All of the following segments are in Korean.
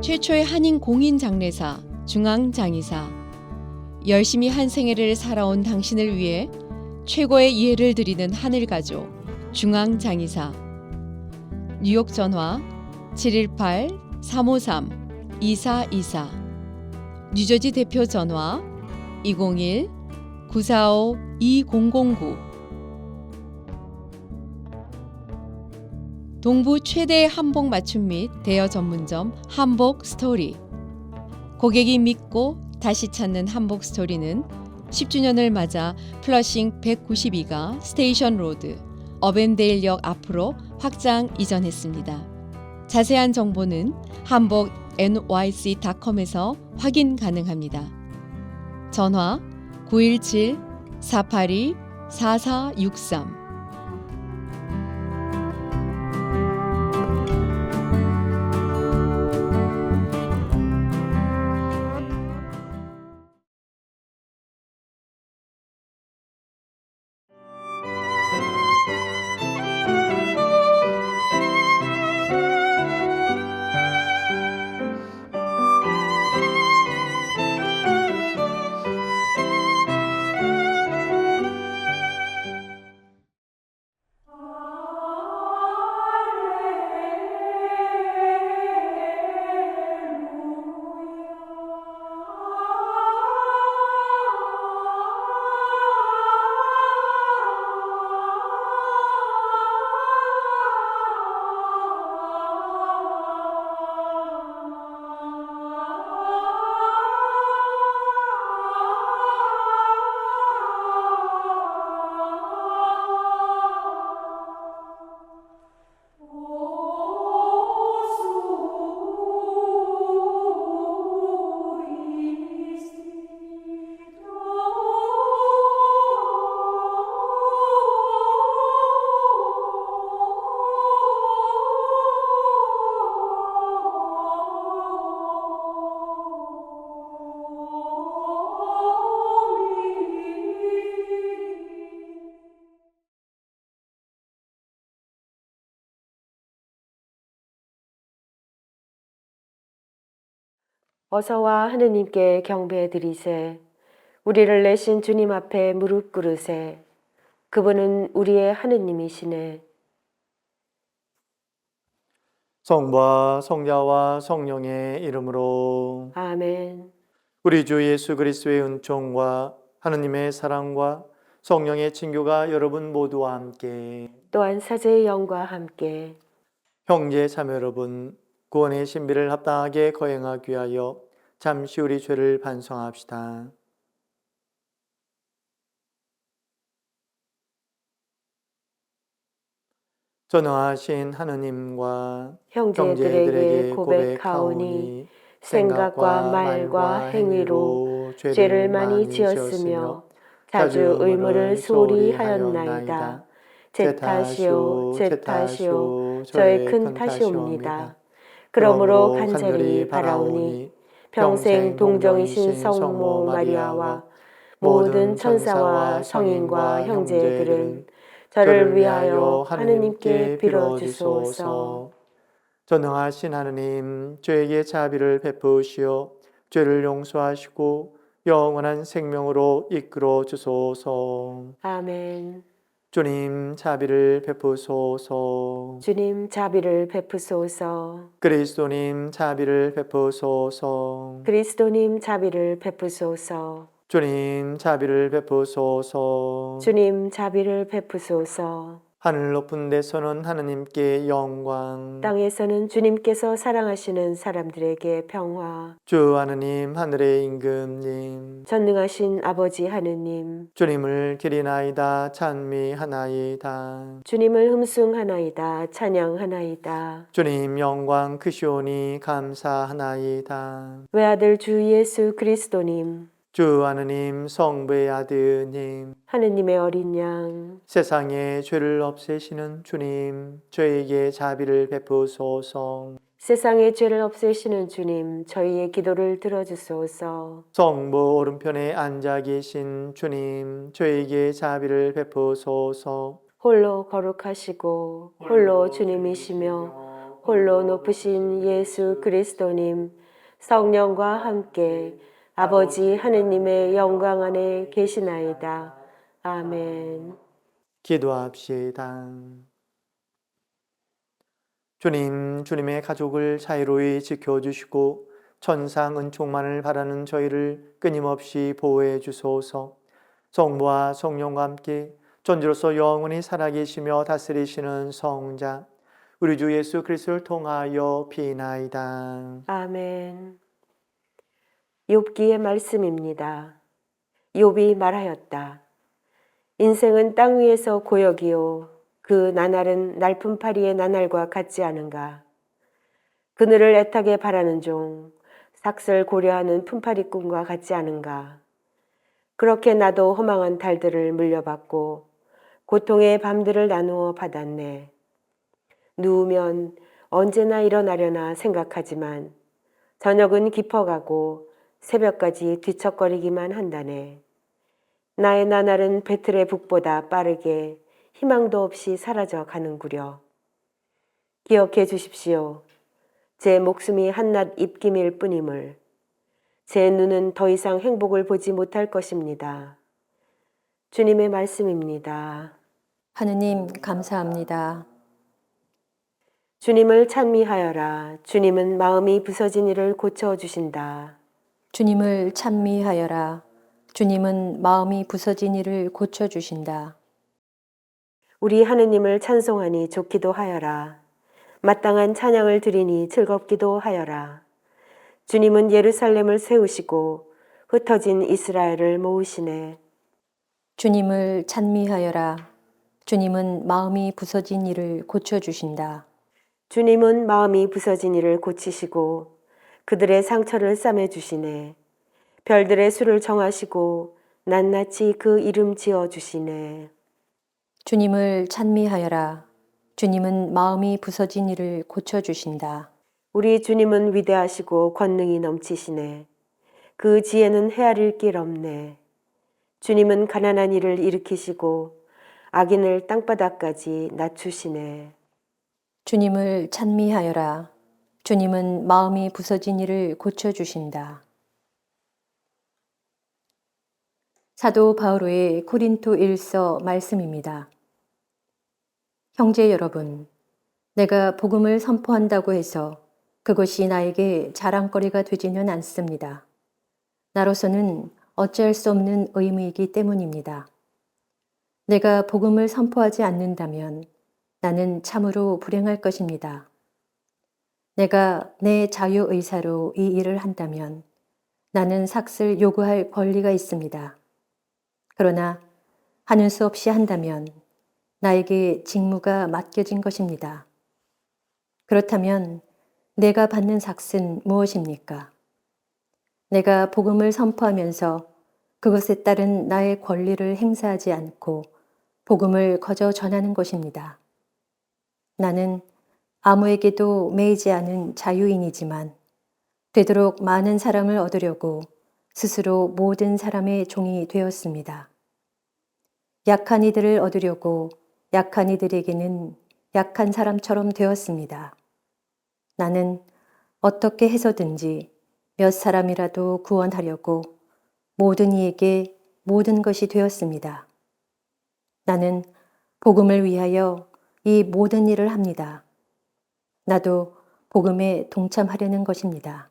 최초의 한인 공인 장례사, 중앙장의사. 열심히 한 생애를 살아온 당신을 위해 최고의 이해를 드리는 하늘가족, 중앙장의사. 뉴욕 전화 718-353-2424. 뉴저지 대표 전화 201-945-2009. 동부 최대 한복 맞춤 및 대여 전문점 한복 스토리. 고객이 믿고 다시 찾는 한복 스토리는 10주년을 맞아 플러싱 192가 스테이션 로드, 어벤데일역 앞으로 확장 이전했습니다. 자세한 정보는 한복 nyc.com에서 확인 가능합니다. 전화 917-482-4463. 어서와 하느님께 경배 드리세. 우리를 내신 주님 앞에 무릎 꿇으세. 그분은 우리의 하느님이시네. 성부와 성자와 성령의 이름으로. 아멘. 우리 주 예수 그리스도의 은총과 하느님의 사랑과 성령의 친교가 여러분 모두와 함께, 또한 사제의 영과 함께 형제 자매 여러분, 구원의 신비를 합당하게 거행하기 위하여 잠시 우리 죄를 반성합시다. 전능하신 하느님과 형제들에게 고백하오니 생각과 말과 행위로 죄를 많이 지었으며 자주 의무를 소홀히 하였나이다. 제 탓이요, 제 탓이요, 저의 큰 탓이옵니다. 그러므로 간절히 바라오니 평생 동정이신 성모 마리아와 모든 천사와 성인과 형제들은 저를 위하여 하느님께 빌어주소서. 전능하신 하느님, 저에게 자비를 베푸시어 죄를 용서하시고 영원한 생명으로 이끌어 주소서. 아멘. 주님 자비를 베푸소서. 주님 자비를 베푸소서. 그리스도님 자비를 베푸소서. 그리스도님 자비를 베푸소서. 주님 자비를 베푸소서. 주님 자비를 베푸소서. 하늘 높은 데서는 하느님께 영광, 땅에서는 주님께서 사랑하시는 사람들에게 평화. 주 하느님 하늘의 임금님, 전능하신 아버지 하느님, 주님을 기리나이다 찬미하나이다. 주님을 흠숭하나이다 찬양하나이다. 주님 영광 크시오니 감사하나이다. 외아들 주 예수 그리스도님, 주 하느님 성부의 아드님, 하느님의 어린 양, 세상의 죄를 없애시는 주님, 저에게 자비를 베푸소서. 세상의 죄를 없애시는 주님, 저희의 기도를 들어주소서. 성부 오른편에 앉아 계신 주님, 저에게 자비를 베푸소서. 홀로 거룩하시고 홀로 주님이시며 홀로 높으신 예수 그리스도님, 성령과 함께 아버지 하느님의 영광 안에 계시나이다. 아멘. 기도합시다. 주님, 주님의 가족을 자유로이 지켜주시고 천상 은총만을 바라는 저희를 끊임없이 보호해 주소서. 성부와 성령과 함께 존재로서 영원히 살아계시며 다스리시는 성자 우리 주 예수 그리스도를 통하여 비나이다. 아멘. 욥기의 말씀입니다. 욥이 말하였다. 인생은 땅 위에서 고역이요 그 나날은 날품파리의 나날과 같지 않은가. 그늘을 애타게 바라는 종 삭슬 고려하는 품파리꾼과 같지 않은가. 그렇게 나도 허망한 달들을 물려받고 고통의 밤들을 나누어 받았네. 누우면 언제나 일어나려나 생각하지만 저녁은 깊어가고 새벽까지 뒤척거리기만 한다네. 나의 나날은 배틀의 북보다 빠르게 희망도 없이 사라져 가는구려. 기억해 주십시오. 제 목숨이 한낱 입김일 뿐임을. 제 눈은 더 이상 행복을 보지 못할 것입니다. 주님의 말씀입니다. 하느님 감사합니다. 주님을 찬미하여라. 주님은 마음이 부서진 이를 고쳐주신다. 주님을 찬미하여라. 주님은 마음이 부서진 이를 고쳐주신다. 우리 하느님을 찬송하니 좋기도 하여라. 마땅한 찬양을 드리니 즐겁기도 하여라. 주님은 예루살렘을 세우시고 흩어진 이스라엘을 모으시네. 주님을 찬미하여라. 주님은 마음이 부서진 이를 고쳐주신다. 주님은 마음이 부서진 이를 고치시고 그들의 상처를 싸매주시네. 별들의 수를 정하시고 낱낱이 그 이름 지어주시네. 주님을 찬미하여라. 주님은 마음이 부서진 이를 고쳐주신다. 우리 주님은 위대하시고 권능이 넘치시네. 그 지혜는 헤아릴 길 없네. 주님은 가난한 이를 일으키시고 악인을 땅바닥까지 낮추시네. 주님을 찬미하여라. 주님은 마음이 부서진 이를 고쳐주신다. 사도 바오로의 고린토 1서 말씀입니다. 형제 여러분, 내가 복음을 선포한다고 해서 그것이 나에게 자랑거리가 되지는 않습니다. 나로서는 어찌할 수 없는 의무이기 때문입니다. 내가 복음을 선포하지 않는다면 나는 참으로 불행할 것입니다. 내가 내 자유의사로 이 일을 한다면 나는 삭슬 요구할 권리가 있습니다. 그러나 하는 수 없이 한다면 나에게 직무가 맡겨진 것입니다. 그렇다면 내가 받는 삭은 무엇입니까? 내가 복음을 선포하면서 그것에 따른 나의 권리를 행사하지 않고 복음을 거저 전하는 것입니다. 나는 아무에게도 매이지 않은 자유인이지만 되도록 많은 사람을 얻으려고 스스로 모든 사람의 종이 되었습니다. 약한 이들을 얻으려고 약한 이들에게는 약한 사람처럼 되었습니다. 나는 어떻게 해서든지 몇 사람이라도 구원하려고 모든 이에게 모든 것이 되었습니다. 나는 복음을 위하여 이 모든 일을 합니다. 나도 복음에 동참하려는 것입니다.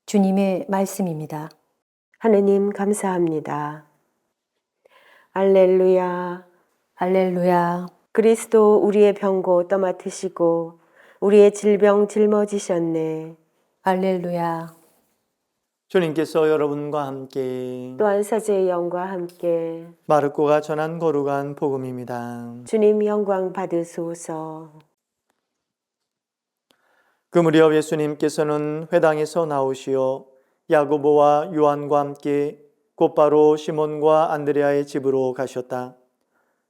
주님의 말씀입니다. 하느님 감사합니다. 알렐루야. 할렐루야. 그리스도 우리의 병고 떠맡으시고 우리의 질병 짊어지셨네. 할렐루야. 주님께서 여러분과 함께 또한 사제의 영과 함께 마르코가 전한 거룩한 복음입니다. 주님 영광 받으소서. 그 무렵 예수님께서는 회당에서 나오시어 야고보와 요한과 함께 곧바로 시몬과 안드레아의 집으로 가셨다.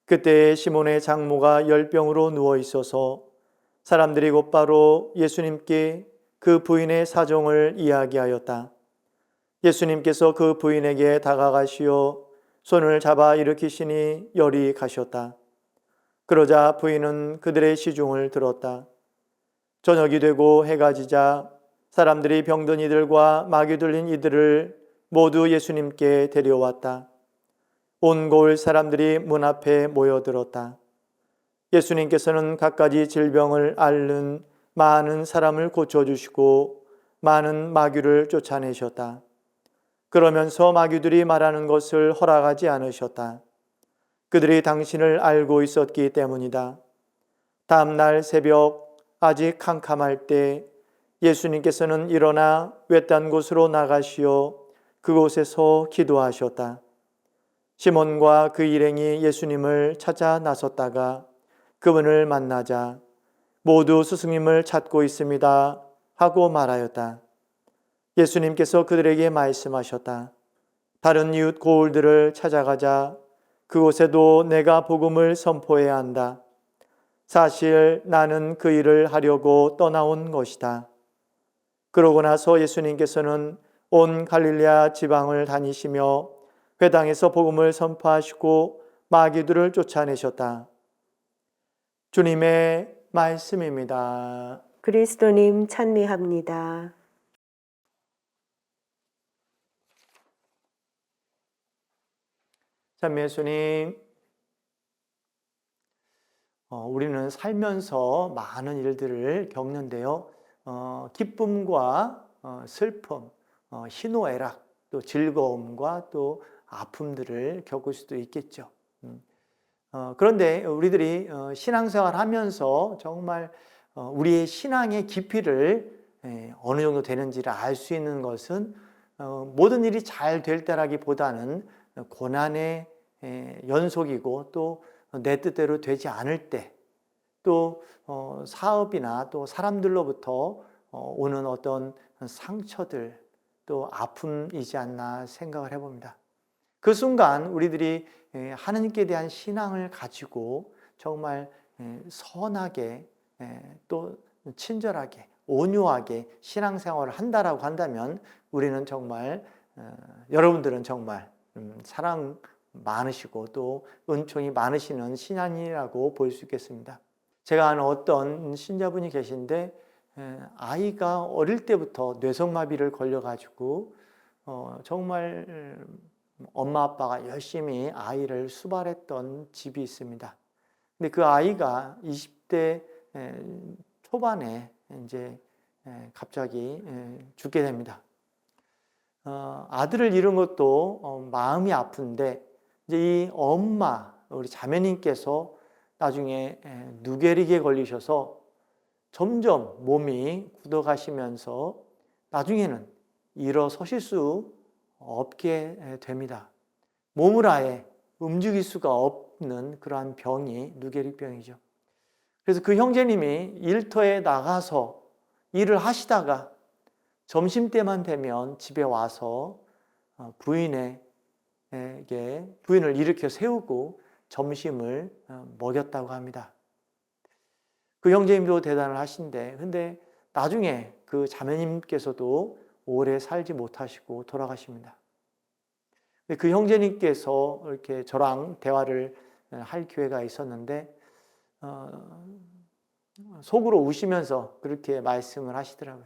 그때 시몬의 장모가 열병으로 누워 있어서 사람들이 곧바로 예수님께 그 부인의 사정을 이야기하였다. 예수님께서 그 부인에게 다가가시어 손을 잡아 일으키시니 열이 가셨다. 그러자 부인은 그들의 시중을 들었다. 저녁이 되고 해가 지자 사람들이 병든 이들과 마귀 들린 이들을 모두 예수님께 데려왔다. 온 고을 사람들이 문 앞에 모여들었다. 예수님께서는 갖가지 질병을 앓는 많은 사람을 고쳐주시고 많은 마귀를 쫓아내셨다. 그러면서 마귀들이 말하는 것을 허락하지 않으셨다. 그들이 당신을 알고 있었기 때문이다. 다음 날 새벽 아직 캄캄할 때 예수님께서는 일어나 외딴 곳으로 나가시어 그곳에서 기도하셨다. 시몬과 그 일행이 예수님을 찾아 나섰다가 그분을 만나자 모두 스승님을 찾고 있습니다 하고 말하였다. 예수님께서 그들에게 말씀하셨다. 다른 이웃 고을들을 찾아가자 그곳에도 내가 복음을 선포해야 한다. 사실 나는 그 일을 하려고 떠나온 것이다. 그러고 나서 예수님께서는 온 갈릴레아 지방을 다니시며 회당에서 복음을 선포하시고 마귀들을 쫓아내셨다. 주님의 말씀입니다. 그리스도님 찬미합니다. 참 예수님, 우리는 살면서 많은 일들을 겪는데요. 기쁨과 슬픔, 희노애락, 또 즐거움과 또 아픔들을 겪을 수도 있겠죠. 그런데 우리들이 신앙생활 하면서 정말 우리의 신앙의 깊이를 어느 정도 되는지를 알 수 있는 것은 모든 일이 잘 될 때라기보다는 고난의 연속이고 또 내 뜻대로 되지 않을 때, 또 사업이나 또 사람들로부터 오는 어떤 상처들, 또 아픔이지 않나 생각을 해봅니다. 그 순간 우리들이 하나님께 대한 신앙을 가지고 정말 선하게 또 친절하게 온유하게 신앙생활을 한다라고 한다면 우리는 정말 여러분들은 정말 사랑 많으시고 또 은총이 많으시는 신앙인이라고 볼 수 있겠습니다. 제가 아는 어떤 신자분이 계신데 아이가 어릴 때부터 뇌성마비를 걸려가지고 정말 엄마 아빠가 열심히 아이를 수발했던 집이 있습니다. 근데 그 아이가 20대 초반에 이제 갑자기 죽게 됩니다. 아들을 잃은 것도 마음이 아픈데 이제 이 엄마 우리 자매님께서 나중에 누게릭에 걸리셔서 점점 몸이 굳어가시면서 나중에는 일어서실 수 없게 됩니다. 몸을 아예 움직일 수가 없는 그러한 병이 누게릭병이죠. 그래서 그 형제님이 일터에 나가서 일을 하시다가 점심때만 되면 집에 와서 부인을 일으켜 세우고 점심을 먹였다고 합니다. 그 형제님도 대단을 하신데 근데 나중에 그 자매님께서도 오래 살지 못하시고 돌아가십니다. 그 형제님께서 이렇게 저랑 대화를 할 기회가 있었는데 속으로 우시면서 그렇게 말씀을 하시더라고요.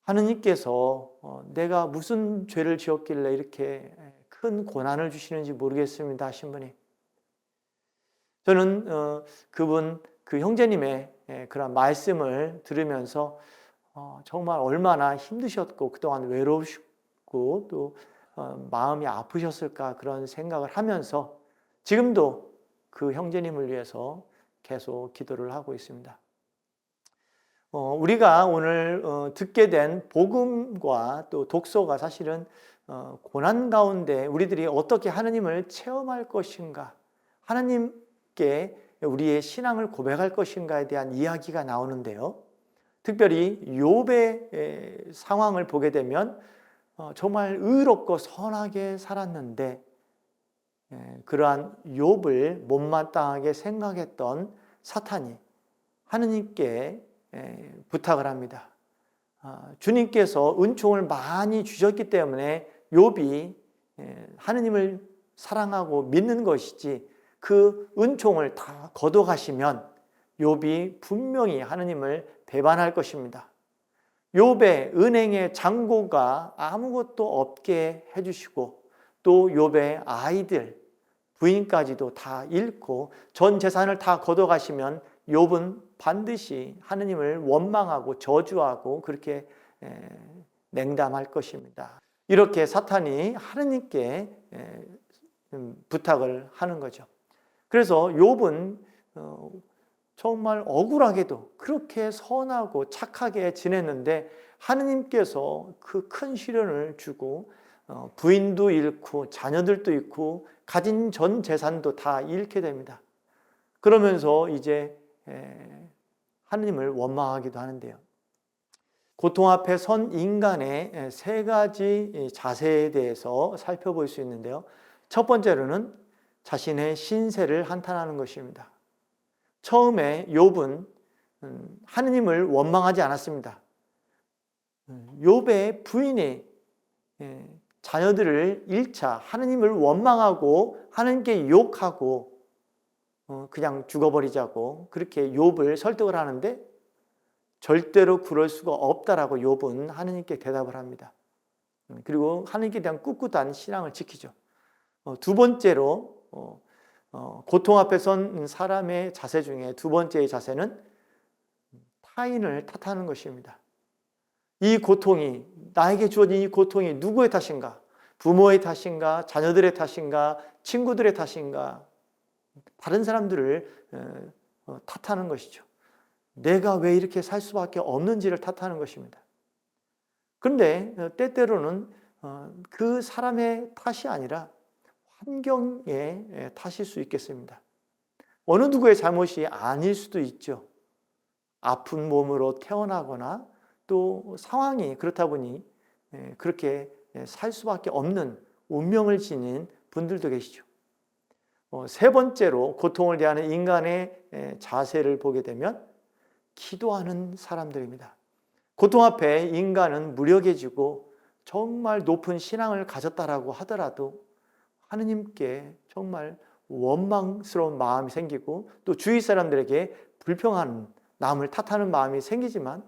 하느님께서 내가 무슨 죄를 지었길래 이렇게 큰 고난을 주시는지 모르겠습니다 하신 분이, 저는 그 형제님의 그런 말씀을 들으면서 정말 얼마나 힘드셨고 그동안 외로우시고 또 마음이 아프셨을까 그런 생각을 하면서 지금도 그 형제님을 위해서 계속 기도를 하고 있습니다. 우리가 오늘 듣게 된 복음과 또 독서가 사실은 고난 가운데 우리들이 어떻게 하나님을 체험할 것인가, 하나님께 우리의 신앙을 고백할 것인가에 대한 이야기가 나오는데요. 특별히 욥의 상황을 보게 되면 정말 의롭고 선하게 살았는데 그러한 욥을 못마땅하게 생각했던 사탄이 하느님께 부탁을 합니다. 주님께서 은총을 많이 주셨기 때문에 욥이 하느님을 사랑하고 믿는 것이지, 그 은총을 다 거둬가시면 욥이 분명히 하느님을 배반할 것입니다. 욥의 은행의 잔고가 아무것도 없게 해주시고, 또 욥의 아이들, 부인까지도 다 잃고 전 재산을 다 거둬가시면 욥은 반드시 하느님을 원망하고 저주하고 그렇게 냉담할 것입니다. 이렇게 사탄이 하느님께 부탁을 하는 거죠. 그래서 욥은 정말 억울하게도 그렇게 선하고 착하게 지냈는데 하느님께서 그 큰 시련을 주고 부인도 잃고 자녀들도 잃고 가진 전 재산도 다 잃게 됩니다. 그러면서 이제 하느님을 원망하기도 하는데요. 고통 앞에 선 인간의 세 가지 자세에 대해서 살펴볼 수 있는데요. 첫 번째로는 자신의 신세를 한탄하는 것입니다. 처음에 욥은 하느님을 원망하지 않았습니다. 욥의 부인이 자녀들을 잃자 하느님을 원망하고 하느님께 욕하고 그냥 죽어버리자고 그렇게 욥을 설득을 하는데, 절대로 그럴 수가 없다라고 욥은 하느님께 대답을 합니다. 그리고 하느님께 대한 꿋꿋한 신앙을 지키죠. 두 번째로 고통 앞에 선 사람의 자세 중에 두 번째의 자세는 타인을 탓하는 것입니다. 이 고통이, 나에게 주어진 이 고통이 누구의 탓인가? 부모의 탓인가? 자녀들의 탓인가? 친구들의 탓인가? 다른 사람들을 탓하는 것이죠. 내가 왜 이렇게 살 수밖에 없는지를 탓하는 것입니다. 그런데 때때로는 그 사람의 탓이 아니라 환경의 탓일 수 있겠습니다. 어느 누구의 잘못이 아닐 수도 있죠. 아픈 몸으로 태어나거나 또 상황이 그렇다 보니 그렇게 살 수밖에 없는 운명을 지닌 분들도 계시죠. 세 번째로 고통을 대하는 인간의 자세를 보게 되면 기도하는 사람들입니다. 고통 앞에 인간은 무력해지고 정말 높은 신앙을 가졌다라고 하더라도 하느님께 정말 원망스러운 마음이 생기고 또 주위 사람들에게 불평하는, 남을 탓하는 마음이 생기지만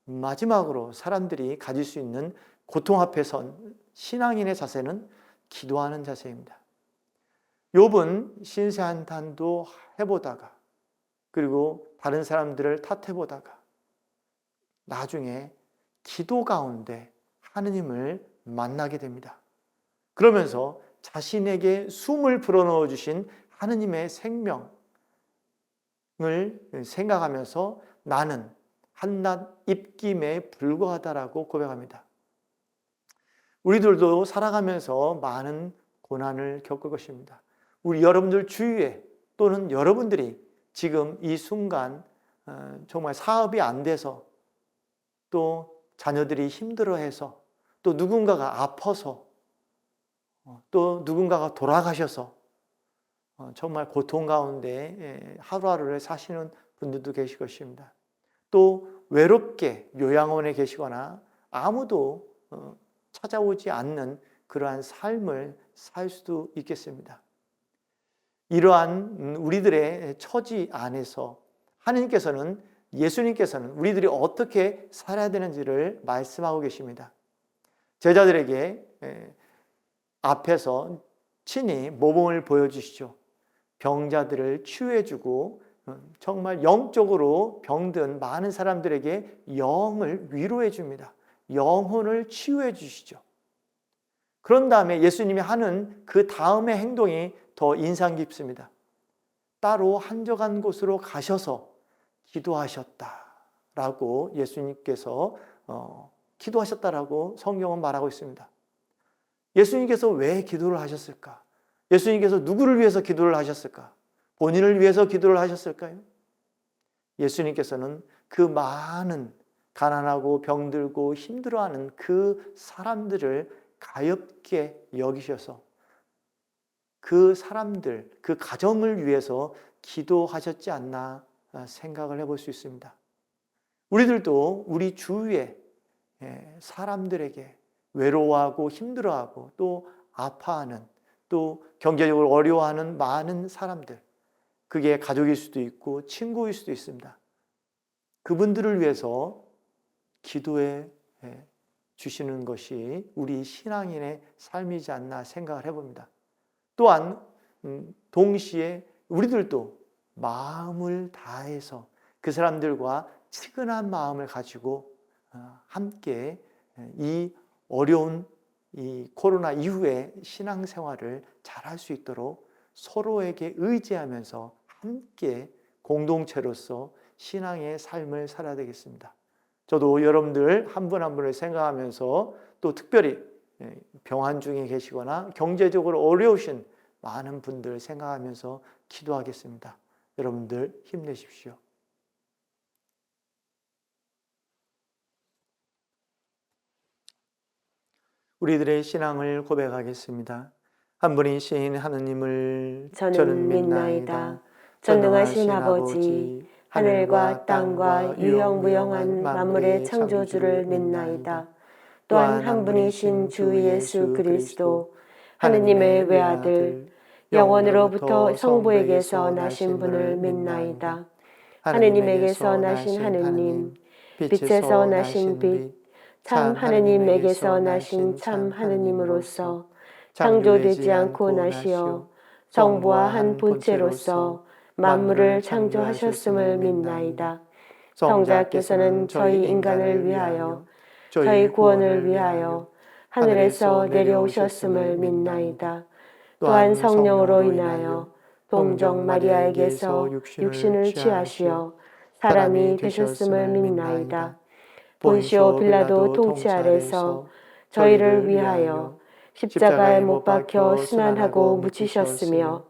마지막으로 사람들이 가질 수 있는 고통 앞에 선 신앙인의 자세는 기도하는 자세입니다. 욥은 신세한탄도 해보다가 그리고 다른 사람들을 탓해보다가 나중에 기도 가운데 하느님을 만나게 됩니다. 그러면서 자신에게 숨을 불어넣어 주신 하느님의 생명을 생각하면서 나는 한낱 입김에 불과하다라고 고백합니다. 우리들도 살아가면서 많은 고난을 겪을 것입니다. 우리 여러분들 주위에 또는 여러분들이 지금 이 순간 정말 사업이 안 돼서 또 자녀들이 힘들어해서 또 누군가가 아파서 또 누군가가 돌아가셔서 정말 고통 가운데 하루하루를 사시는 분들도 계실 것입니다. 또 외롭게 요양원에 계시거나 아무도 찾아오지 않는 그러한 삶을 살 수도 있겠습니다. 이러한 우리들의 처지 안에서 하느님께서는, 예수님께서는 우리들이 어떻게 살아야 되는지를 말씀하고 계십니다. 제자들에게 앞에서 친히 모범을 보여주시죠. 병자들을 치유해주고 정말 영적으로 병든 많은 사람들에게 영을 위로해 줍니다. 영혼을 치유해 주시죠. 그런 다음에 예수님이 하는 그 다음의 행동이 더 인상 깊습니다. 따로 한적한 곳으로 가셔서 기도하셨다라고 예수님께서 기도하셨다라고 성경은 말하고 있습니다. 예수님께서 왜 기도를 하셨을까? 예수님께서 누구를 위해서 기도를 하셨을까? 본인을 위해서 기도를 하셨을까요? 예수님께서는 그 많은 가난하고 병들고 힘들어하는 그 사람들을 가엾게 여기셔서 그 사람들, 그 가정을 위해서 기도하셨지 않나 생각을 해볼 수 있습니다. 우리들도 우리 주위에 사람들에게 외로워하고 힘들어하고 또 아파하는, 또 경제적으로 어려워하는 많은 사람들, 그게 가족일 수도 있고 친구일 수도 있습니다. 그분들을 위해서 기도해 주시는 것이 우리 신앙인의 삶이지 않나 생각을 해봅니다. 또한 동시에 우리들도 마음을 다해서 그 사람들과 친근한 마음을 가지고 함께 이 어려운 이 코로나 이후의 신앙생활을 잘할 수 있도록 서로에게 의지하면서 함께 공동체로서 신앙의 삶을 살아야 되겠습니다. 저도 여러분들 한 분 한 분을 생각하면서 또 특별히 병환 중에 계시거나 경제적으로 어려우신 많은 분들 생각하면서 기도하겠습니다. 여러분들 힘내십시오. 우리들의 신앙을 고백하겠습니다. 한 분이신 하느님을 저는 믿나이다. 전능하신 아버지, 하늘과 땅과 유영무영한 만물의 창조주를 믿나이다. 또한 한 분이신 주 예수 그리스도, 하느님의 외아들, 영원으로부터 성부에게서 나신 분을 믿나이다. 하느님에게서 나신 하느님, 빛에서 나신 빛, 참 하느님에게서 나신 참 하느님으로서 창조되지 않고 나시어 성부와 한 본체로서 만물을 창조하셨음을 믿나이다. 성자께서는 저희 인간을 위하여, 저희 구원을 위하여 하늘에서 내려오셨음을 믿나이다. 또한 성령으로 인하여 동정 마리아에게서 육신을 취하시어 사람이 되셨음을 믿나이다. 본시오 빌라도 통치 아래서 저희를 위하여 십자가에 못 박혀 순환하고 묻히셨으며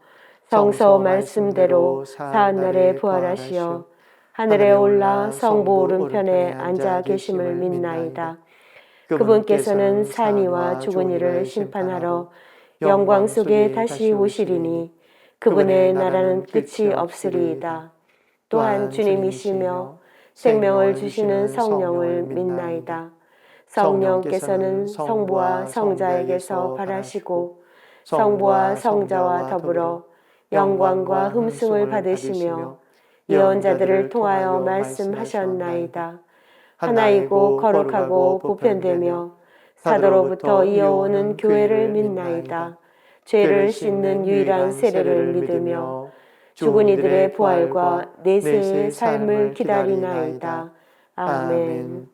성서 말씀대로 사한날에 부활하시어 하늘에 올라 성부 오른편에 앉아 계심을 믿나이다. 그분께서는 산 이와 죽은 이를 심판하러 영광 속에 다시 오시리니 그분의 나라는 끝이 없으리이다. 또한 주님이시며 생명을 주시는 성령을 믿나이다. 성령께서는 성부와 성자에게서 발하시고 성부와 성자와 더불어 영광과 흠승을 받으시며 예언자들을 통하여 말씀하셨나이다. 하나이고 거룩하고 보편되며 사도로부터 이어오는 교회를 믿나이다. 죄를 씻는 유일한 세례를 믿으며 죽은 이들의 부활과 내세의 삶을 기다리나이다. 아멘.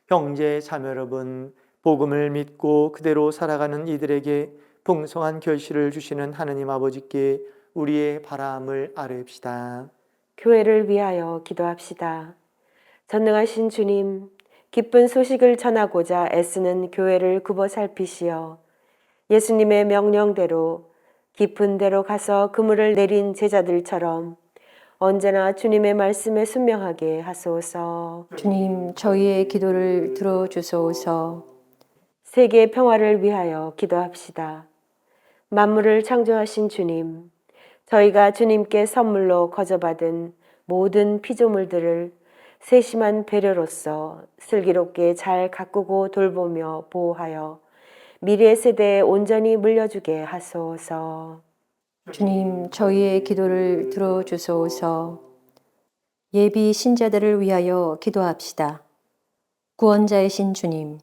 형제 자매 여러분, 복음을 믿고 그대로 살아가는 이들에게 풍성한 결실을 주시는 하느님 아버지께 우리의 바람을 아뢰읍시다. 교회를 위하여 기도합시다. 전능하신 주님, 기쁜 소식을 전하고자 애쓰는 교회를 굽어 살피시어 예수님의 명령대로 깊은 데로 가서 그물을 내린 제자들처럼 언제나 주님의 말씀에 순명하게 하소서. 주님, 저희의 기도를 들어주소서. 세계 평화를 위하여 기도합시다. 만물을 창조하신 주님, 저희가 주님께 선물로 거저받은 모든 피조물들을 세심한 배려로서 슬기롭게 잘 가꾸고 돌보며 보호하여 미래 세대에 온전히 물려주게 하소서. 주님, 저희의 기도를 들어주소서. 예비 신자들을 위하여 기도합시다. 구원자이신 주님,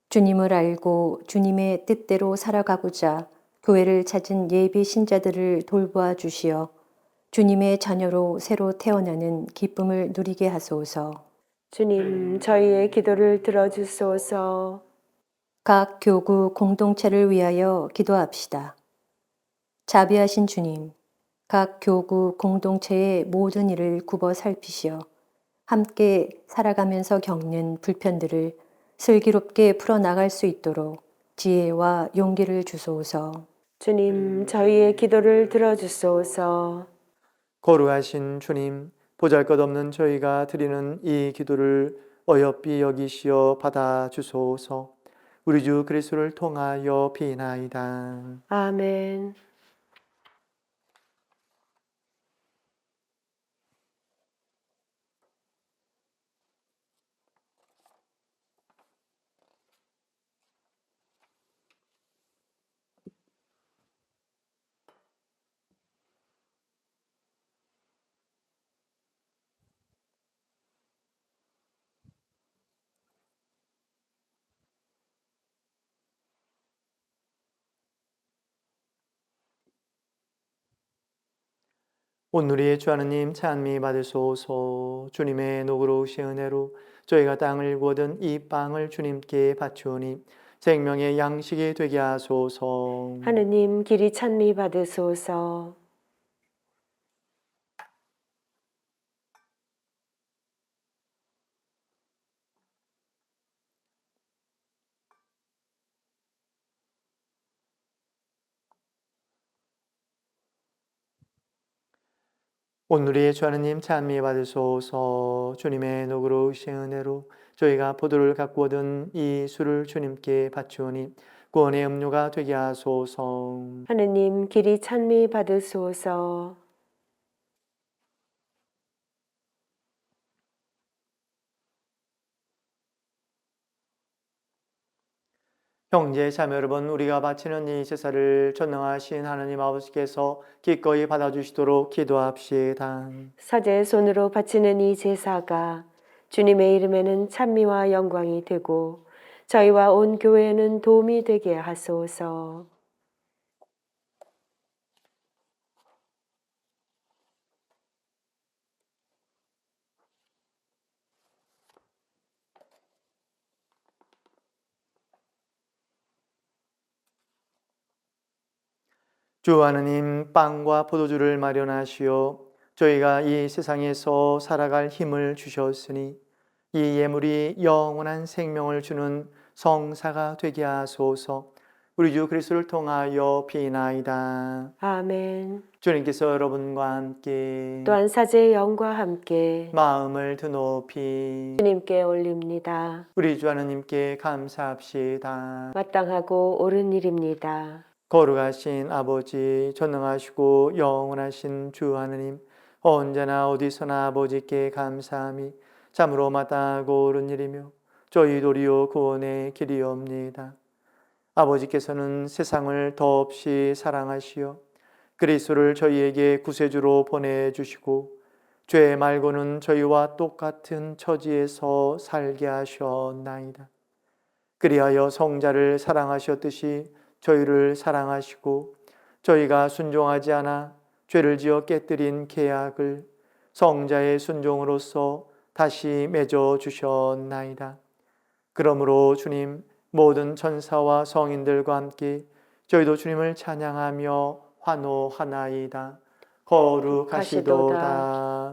주님을 알고 주님의 뜻대로 살아가고자 교회를 찾은 예비 신자들을 돌보아 주시어 주님의 자녀로 새로 태어나는 기쁨을 누리게 하소서. 주님, 저희의 기도를 들어주소서. 각 교구 공동체를 위하여 기도합시다. 자비하신 주님, 각 교구 공동체의 모든 일을 굽어 살피시어 함께 살아가면서 겪는 불편들을 슬기롭게 풀어나갈 수 있도록 지혜와 용기를 주소서. 주님, 저희의 기도를 들어주소서. 거룩하신 주님, 보잘것없는 저희가 드리는 이 기도를 어여삐 여기시어 받아주소서. 우리 주 그리스도를 통하여 비나이다. 아멘. 오늘의 주 하느님 찬미 받으소서. 주님의 노그러우신 은혜로 저희가 땅을 구하던 이 빵을 주님께 바치오니 생명의 양식이 되게 하소서. 하느님 길이 찬미 받으소서. 오늘의 주 하느님 찬미 받으소서. 주님의 노그러우신 은혜로 저희가 포도를 갖고 얻은 이 술을 주님께 바치오니 구원의 음료가 되게 하소서. 하느님 길이 찬미 받으소서. 형제 자매 여러분, 우리가 바치는 이 제사를 전능하신 하느님 아버지께서 기꺼이 받아주시도록 기도합시다. 사제 손으로 바치는 이 제사가 주님의 이름에는 찬미와 영광이 되고 저희와 온 교회에는 도움이 되게 하소서. 주 하느님, 빵과 포도주를 마련하시어 저희가 이 세상에서 살아갈 힘을 주셨으니 이 예물이 영원한 생명을 주는 성사가 되게 하소서. 우리 주 그리스도를 통하여 비나이다. 아멘. 주님께서 여러분과 함께 또한 사제의 영과 함께 마음을 드높이 주님께 올립니다. 우리 주 하느님께 감사합시다. 마땅하고 옳은 일입니다. 거룩하신 아버지, 전능하시고 영원하신 주 하느님, 언제나 어디서나 아버지께 감사함이 참으로 마땅하고 옳은 일이며 저희 도리어 구원의 길이옵니다. 아버지께서는 세상을 더없이 사랑하시어 그리스도를 저희에게 구세주로 보내주시고 죄 말고는 저희와 똑같은 처지에서 살게 하셨나이다. 그리하여 성자를 사랑하셨듯이 저희를 사랑하시고 저희가 순종하지 않아 죄를 지어 깨뜨린 계약을 성자의 순종으로서 다시 맺어 주셨나이다. 그러므로 주님, 모든 천사와 성인들과 함께 저희도 주님을 찬양하며 환호하나이다. 거룩하시도다,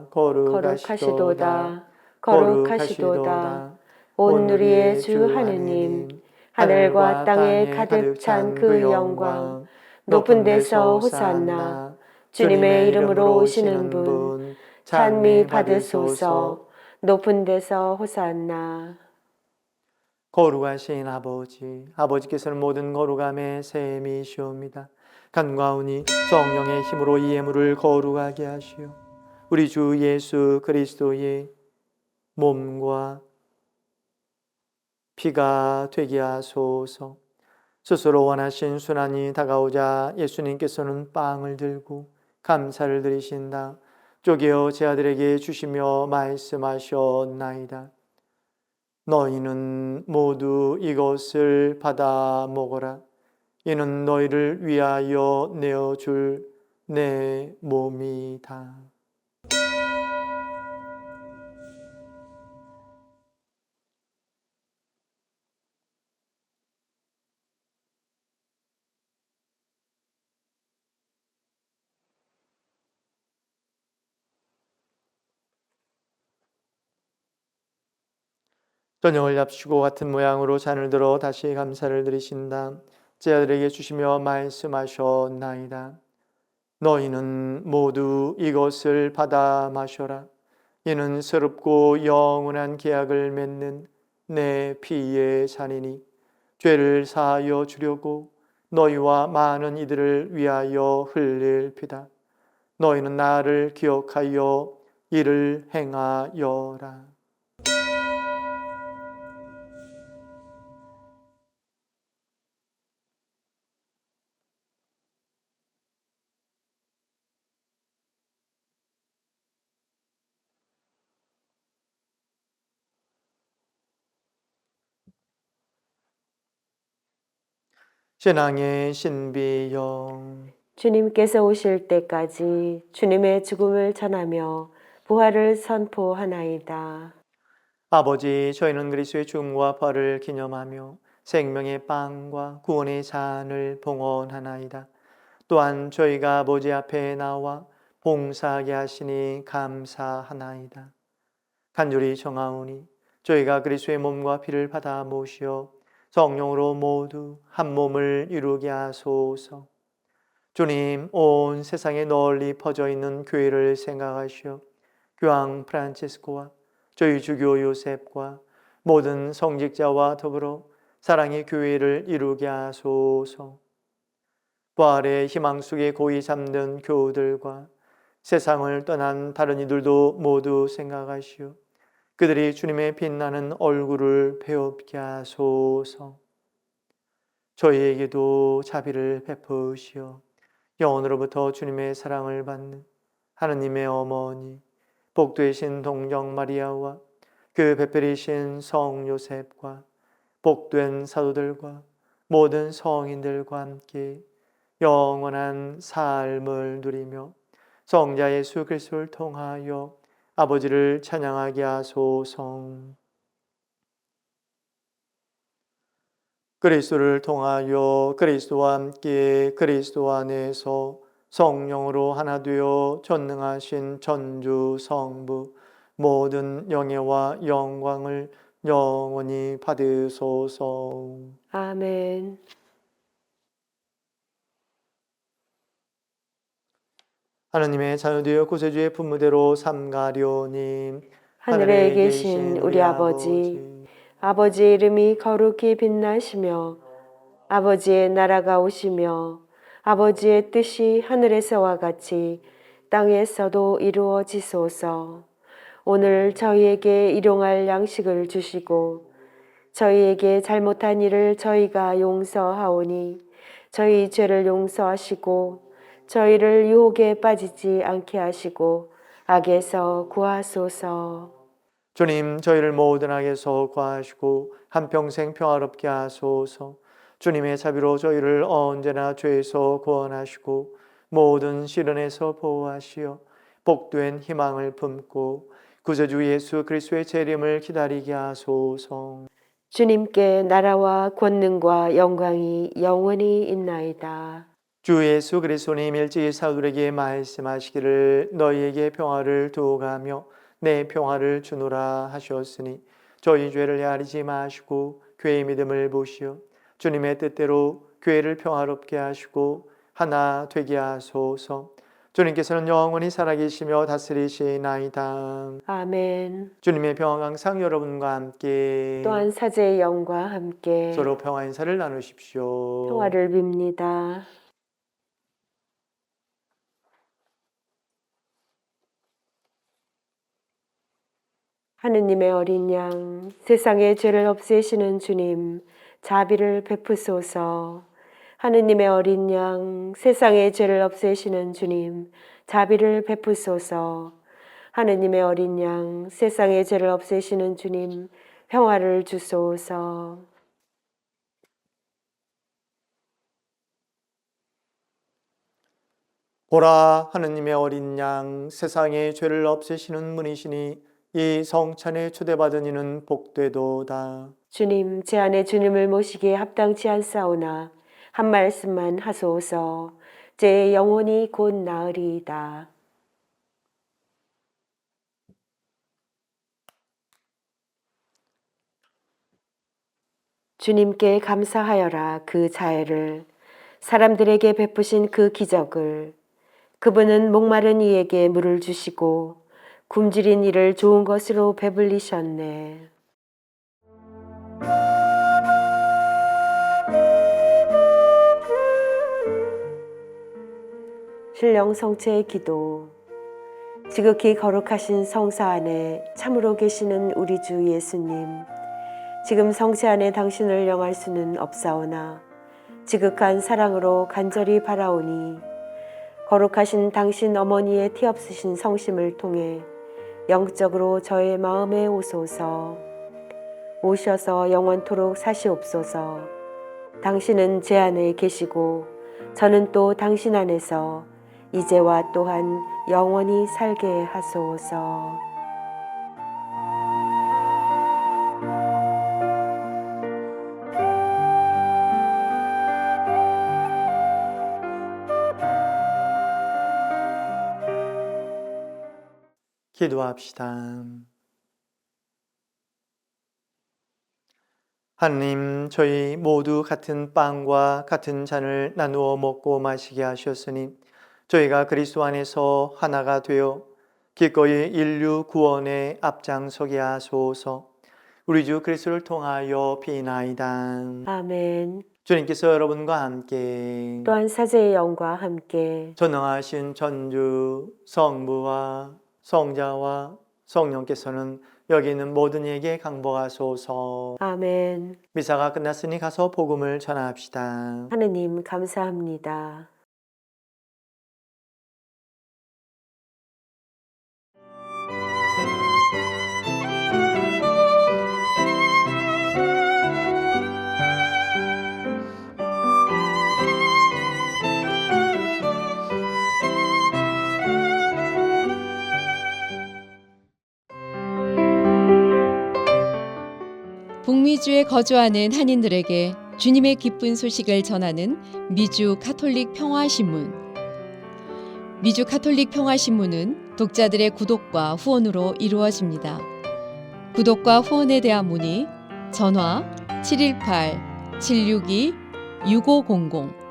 거룩하시도다, 거룩하시도다. 온 누리의 주 하느님, 하늘과 땅에 가득 찬 그 영광, 높은 데서 호산나, 주님의 이름으로 오시는 분, 찬미 받으소서. 높은 데서 호산나. 거룩하신 아버지, 아버지께서는 모든 거룩함의 셈이시옵니다. 간과하오니 성령의 힘으로 이 예물을 거룩하게 하시어 우리 주 예수 그리스도의 몸과 피가 되게 하소서. 스스로 원하신 순환이 다가오자 예수님께서는 빵을 들고 감사를 드리신다. 쪼개어 제 아들에게 주시며 말씀하셨나이다. 너희는 모두 이것을 받아 먹어라. 이는 너희를 위하여 내어줄 내 몸이다. 저녁을 잡수고 같은 모양으로 잔을 들어 다시 감사를 드리신다. 제 아들에게 주시며 말씀하셨나이다. 너희는 모두 이것을 받아 마셔라. 이는 새롭고 영원한 계약을 맺는 내 피의 잔이니 죄를 사하여 주려고 너희와 많은 이들을 위하여 흘릴 피다. 너희는 나를 기억하여 이를 행하여라. 신앙의 신비영, 주님께서 오실 때까지 주님의 죽음을 전하며 부활을 선포하나이다. 아버지, 저희는 그리스도의 죽음과 부활을 기념하며 생명의 빵과 구원의 잔을 봉헌하나이다. 또한 저희가 아버지 앞에 나와 봉사하게 하시니 감사하나이다. 간절히 정하오니 저희가 그리스도의 몸과 피를 받아 모시어 성령으로 모두 한 몸을 이루게 하소서. 주님, 온 세상에 널리 퍼져 있는 교회를 생각하시어 교황 프란치스코와 저희 주교 요셉과 모든 성직자와 더불어 사랑의 교회를 이루게 하소서. 부활의 희망 속에 고이 잠든 교우들과 세상을 떠난 다른 이들도 모두 생각하시어 그들이 주님의 빛나는 얼굴을 배웁게 하소서. 저희에게도 자비를 베푸시어 영원으로부터 주님의 사랑을 받는 하느님의 어머니 복되신 동정 마리아와 그 배필이신 성 요셉과 복된 사도들과 모든 성인들과 함께 영원한 삶을 누리며 성자 예수 그리스도를 통하여 아버지를 찬양하게 하소서. 그리스도를 통하여 그리스도와 함께 그리스도 안에서 성령으로 하나 되어 전능하신 전주 성부 모든 영예와 영광을 영원히 받으소서. 아멘. 하나님의 자녀되어 구세주의 품무대로 삼가려니 하늘에 계신 우리 아버지, 아버지의 이름이 거룩히 빛나시며 아버지의 나라가 오시며 아버지의 뜻이 하늘에서와 같이 땅에서도 이루어지소서. 오늘 저희에게 일용할 양식을 주시고 저희에게 잘못한 일을 저희가 용서하오니 저희 죄를 용서하시고 저희를 유혹에 빠지지 않게 하시고 악에서 구하소서. 주님, 저희를 모든 악에서 구하시고 한평생 평화롭게 하소서. 주님의 자비로 저희를 언제나 죄에서 구원하시고 모든 시련에서 보호하시어 복된 희망을 품고 구세주 예수 그리스도의 재림을 기다리게 하소서. 주님께 나라와 권능과 영광이 영원히 있나이다. 주 예수 그리스도님 일찍이 사도들에게 말씀하시기를 너희에게 평화를 두고 가며 내 평화를 주노라 하셨으니 저희 죄를 헤아리지 마시고 교회의 믿음을 보시어 주님의 뜻대로 교회를 평화롭게 하시고 하나 되게 하소서. 주님께서는 영원히 살아계시며 다스리시나이다. 아멘. 주님의 평화가 항상 여러분과 함께 또한 사제의 영과 함께 서로 평화 인사를 나누십시오. 평화를 빕니다. 하느님의 어린 양, 세상의 죄를 없애시는 주님, 자비를 베푸소서. 하느님의 어린 양, 세상의 죄를 없애시는 주님, 자비를 베푸소서. 하느님의 어린 양, 세상의 죄를 없애시는 주님, 평화를 주소서. 보라, 하느님의 어린 양, 세상의 죄를 없애시는 분이시니 이 성찬에 초대받은 이는 복되도다. 주님, 제 안에 주님을 모시기에 합당치 않사오나 한 말씀만 하소서. 제 영혼이 곧 나으리이다. 주님께 감사하여라 그 자애를, 사람들에게 베푸신 그 기적을. 그분은 목마른 이에게 물을 주시고 굶주린 이를 좋은 것으로 배불리셨네. 신령 성체의 기도. 지극히 거룩하신 성사 안에 참으로 계시는 우리 주 예수님, 지금 성체 안에 당신을 영할 수는 없사오나 지극한 사랑으로 간절히 바라오니 거룩하신 당신 어머니의 티 없으신 성심을 통해 영적으로 저의 마음에 오소서. 오셔서 영원토록 사시옵소서. 당신은 제 안에 계시고 저는 또 당신 안에서 이제와 또한 영원히 살게 하소서. 기도합시다. 하나님, 저희 모두 같은 빵과 같은 잔을 나누어 먹고 마시게 하셨으니 저희가 그리스도 안에서 하나가 되어 기꺼이 인류 구원에 앞장서게 하소서. 우리 주 그리스도를 통하여 비나이다. 아멘. 주님께서 여러분과 함께 또한 사제의 영과 함께 전능하신 전주 성부와 성자와 성령께서는 여기 있는 모든 이에게 강복하소서. 아멘. 미사가 끝났으니 가서 복음을 전합시다. 하느님 감사합니다. 북미주에 거주하는 한인들에게 주님의 기쁜 소식을 전하는 미주 카톨릭 평화신문. 미주 카톨릭 평화신문은 독자들의 구독과 후원으로 이루어집니다. 구독과 후원에 대한 문의 전화 718-762-6500